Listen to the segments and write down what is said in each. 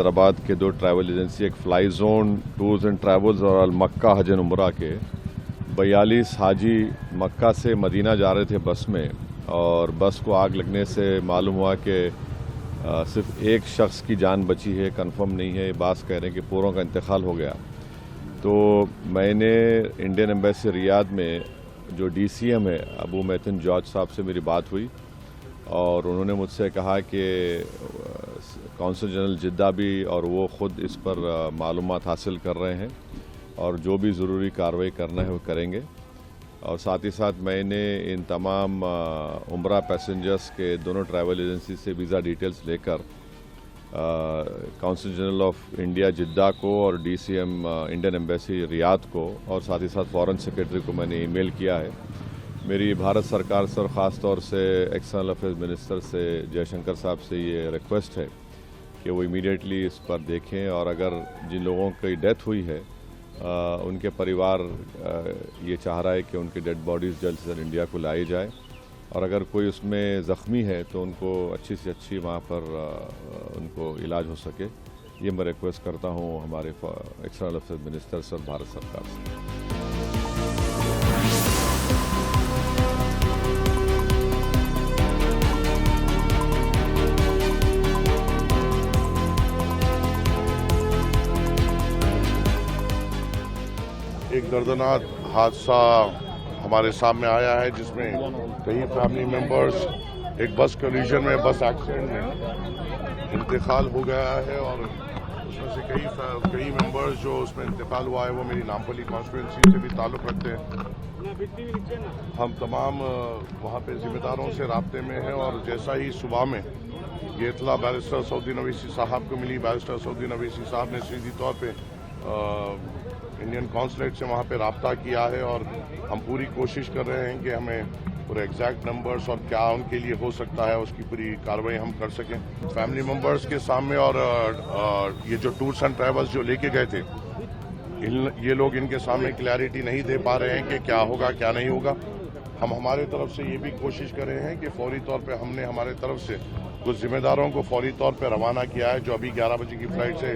हैदराबाद के 2 travel agency, एक fly zone tours and travels और अल मक्का हज एंड उम्रा के 42 हाजी मक्का से मदीना जा रहे थे बस में, और बस को आग लगने से मालूम हुआ कि सिर्फ एक शख्स की जान बची है, कंफर्म नहीं है। बास कह रहे हैं कि पूरों का इंतकाल हो गया। तो मैंने इंडियन एम्बेसी रियाद में जो DCM है अबू मैथिन जॉर्ज साहब से मेरी बात हुई, और उन्होंने मुझसे कहा कि कौंसल जनरल जिद्दा भी और वो ख़ुद इस पर मालूमात हासिल कर रहे हैं और जो भी ज़रूरी कार्रवाई करना है वो करेंगे। और साथ ही साथ मैंने इन तमाम उम्रा पैसेंजर्स के दोनों ट्रैवल एजेंसी से वीज़ा डिटेल्स लेकर कौंसल जनरल ऑफ इंडिया जिद्दा को और DCM इंडियन एम्बेसी रियाद को और साथ ही साथ फॉरेन सेक्रेटरी को मैंने ईमेल किया है। मेरी भारत सरकार से और ख़ास तौर से एक्सटर्नल अफेयर्स मिनिस्टर से जयशंकर साहब से ये रिक्वेस्ट है कि वो इमीडिएटली इस पर देखें, और अगर जिन लोगों की डेथ हुई है उनके परिवार ये चाह रहा है कि उनकी डेड बॉडीज़ जल्द से जल्द इंडिया को लाई जाए, और अगर कोई उसमें ज़ख्मी है तो उनको अच्छी से अच्छी वहाँ पर उनको इलाज हो सके। ये मैं रिक्वेस्ट करता हूँ हमारे एक्सटर्नल अफेयर्स मिनिस्टर से और भारत सरकार से। एक दर्दनाक हादसा हमारे सामने आया है जिसमें कई फैमिली मेंबर्स एक बस कोलिजन में, बस एक्सीडेंट में इंतकाल हो गया है, और उसमें से कई मेंबर्स जो उसमें इंतकाल हुआ है वो मेरी नामपल्ली कॉन्स्टिट्यूंसी से भी ताल्लुक़ रखते हैं। हम तमाम वहाँ पे जिम्मेदारों से राब्ते में हैं, और जैसा ही सुबह में ये इतला बैरिस्टर सऊदी अवैसी साहब को मिली, बैरिस्टर सऊदी अवैसी साहब ने सीधी तौर पर इंडियन कॉन्सुलेट से वहाँ पे राब्ता किया है, और हम पूरी कोशिश कर रहे हैं कि हमें पूरे एग्जैक्ट नंबर्स और क्या उनके लिए हो सकता है उसकी पूरी कार्रवाई हम कर सकें। फैमिली मेंबर्स के सामने और ये जो टूर्स एंड ट्रैवल्स जो लेके गए थे, ये लोग इनके सामने क्लैरिटी नहीं दे पा रहे हैं कि क्या होगा क्या नहीं होगा। हम हमारे तरफ से ये भी कोशिश कर रहे हैं कि फौरी तौर पे हमने हमारे तरफ से कुछ जिम्मेदारों को फौरी तौर पे रवाना किया है, जो अभी 11 बजे की फ्लाइट से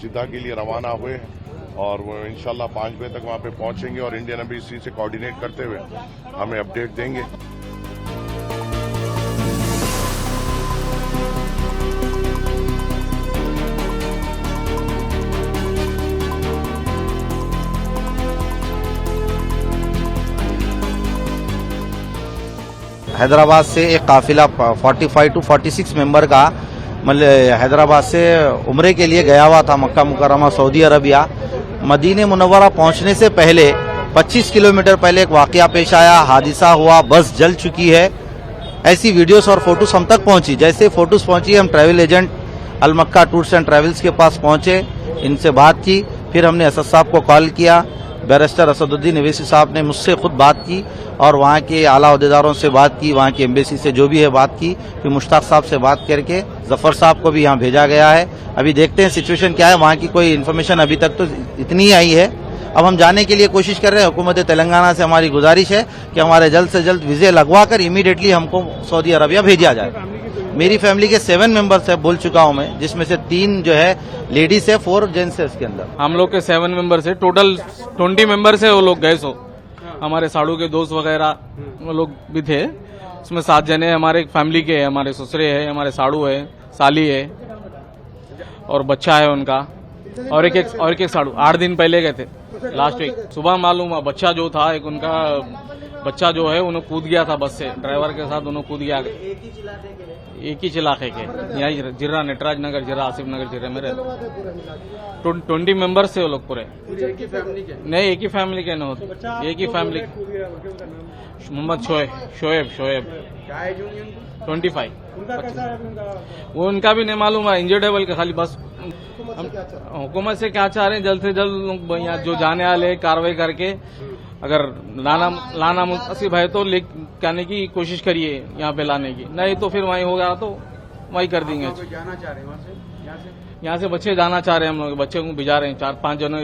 जिद्दा के लिए रवाना हुए हैं, और वो इंशाल्लाह 5 बजे तक वहाँ पे पहुँचेंगे और इंडियन एम्बेसी से कोऑर्डिनेट करते हुए हमें अपडेट देंगे। हैदराबाद से एक काफिला 45 to 46 मेंबर का मतलब हैदराबाद से उम्रे के लिए गया हुआ था मक्का मुकर्रमा सऊदी अरबिया। मदीने मुनव्वरा पहुंचने से पहले 25 किलोमीटर पहले एक वाकया पेश आया, हादसा हुआ, बस जल चुकी है। ऐसी वीडियोस और फोटोस हम तक पहुंची। जैसे फोटोस पहुंची हम travel agent Al Makkah tours and travels के पास पहुंचे, इनसे बात की, फिर हमने असद साहब को कॉल किया, बैरिस्टर असदुद्दीन अवैसी साहब ने मुझसे खुद बात की और वहाँ के आला अहदेदारों से बात की, वहाँ की एम्बेसी से जो भी है बात की, फिर मुश्ताक साहब से बात करके जफर साहब को भी यहाँ भेजा गया है। अभी देखते हैं सिचुएशन क्या है, वहाँ की कोई इन्फॉर्मेशन अभी तक तो इतनी ही आई है। अब हम जाने के लिए कोशिश कर रहे हैं। हुकूमत तेलंगाना से हमारी गुजारिश है कि हमारे जल्द से जल्द वीजे लगवा कर इमीडिएटली हमको सऊदी अरबिया भेजा जाए। मेरी फैमिली के 7 मेंबर्स है, बोल चुका हूं मैं, जिसमें से 3 जो है लेडीज है, 4 जेंट्स है इसके अंदर। हम लोग के 7 मेंबर्स है, टोटल 20 मेंबर्स है। वो लोग गए सो हमारे साड़ू के दोस्त वगैरह वो लोग भी थे। उसमें 7 जने हमारे फैमिली के, हमारे ससुरे है, हमारे साड़ू है, साली है और बच्चा है उनका, और एक साड़ू 8 दिन पहले गए थे, लास्ट वीक। सुबह मालूम हुआ बच्चा जो था, एक उनका बच्चा जो है उन्हें कूद गया था बस से, ड्राइवर के साथ उन्हें कूद गया। एक ही इलाके के, यहाँ जिर्रा, नटराज नगर जिर्रा, आसिफ नगर जिर्रा में रहते। 20 मेंबर्स थे वो लोग पूरे। नहीं, एक ही फैमिली के न, एक ही फैमिली। मोहम्मद शोएब 25। वो उनका भी नहीं मालूम है, इंजर्ड है बल्कि खाली बस। हुकूमत से क्या चाह रहे हैं, जल्द से जल्द यहाँ जो जाने वाले कार्रवाई करके अगर लाना मुनासिब है तो लाने की कोशिश करिए, यहाँ पे लाने की, नहीं तो फिर वहीं होगा तो वहीं कर देंगे। यहाँ से बच्चे जाना चाह रहे हैं, हम लोग बच्चे को भिजा रहे हैं, 4-5 जने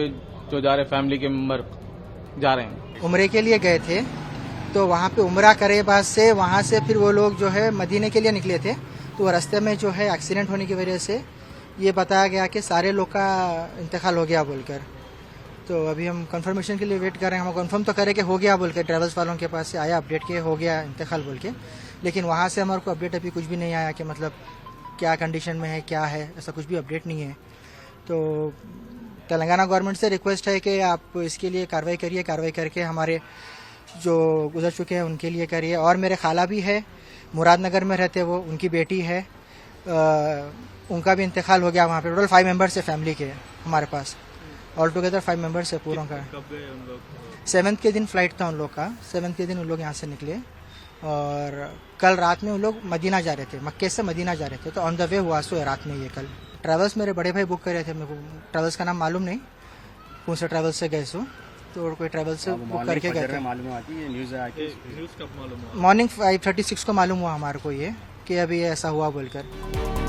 जो जा रहे हैं, फैमिली के मेंबर जा रहे हैं। उम्रे के लिए गए थे, तो वहाँ पे उम्रा करे बाद से वहाँ से फिर वो लोग जो है मदीने के लिए निकले थे, तो रास्ते में जो है एक्सीडेंट होने की वजह से ये बताया गया कि सारे लोग का इंतकाल हो गया बोलकर। तो अभी हम कंफर्मेशन के लिए वेट कर रहे हैं। हम कंफर्म तो करें कि हो गया बोल के, ट्रैवल्स वालों के पास से आया अपडेट कि हो गया इंतकाल बोल के, लेकिन वहाँ से हमारे को अपडेट अभी कुछ भी नहीं आया कि मतलब क्या कंडीशन में है, क्या है, ऐसा कुछ भी अपडेट नहीं है। तो तेलंगाना गवर्नमेंट से रिक्वेस्ट है कि आप इसके लिए कार्रवाई करिए, कार्रवाई करके हमारे जो गुजर चुके हैं उनके लिए करिए। और मेरे खाला भी है, मुरादनगर में रहते वो, उनकी बेटी है, उनका भी इंतकाल हो गया वहाँ पे। टोटल 5 मेंबर्स है फैमिली के हमारे पास, ऑल टुगेदर 5 मेंबर्स है पूरों का। 7th के दिन फ्लाइट था उन लोग का, 7th के दिन उन लोग यहाँ से निकले और कल रात में उन लोग मदीना जा रहे थे, मक्के से मदीना जा रहे थे। तो ऑन द वे हुआ सो रात में ये कल। ट्रैवल्स मेरे बड़े भाई बुक कर रहे थे, मेरे को ट्रैवल्स का नाम मालूम नहीं, कौन सा ट्रैवल्स से गए सो, तो कोई ट्रैवल से बुक करके गए थे। मॉर्निंग 5:36 को मालूम हुआ हमारे को ये कि अभी ऐसा हुआ बोलकर।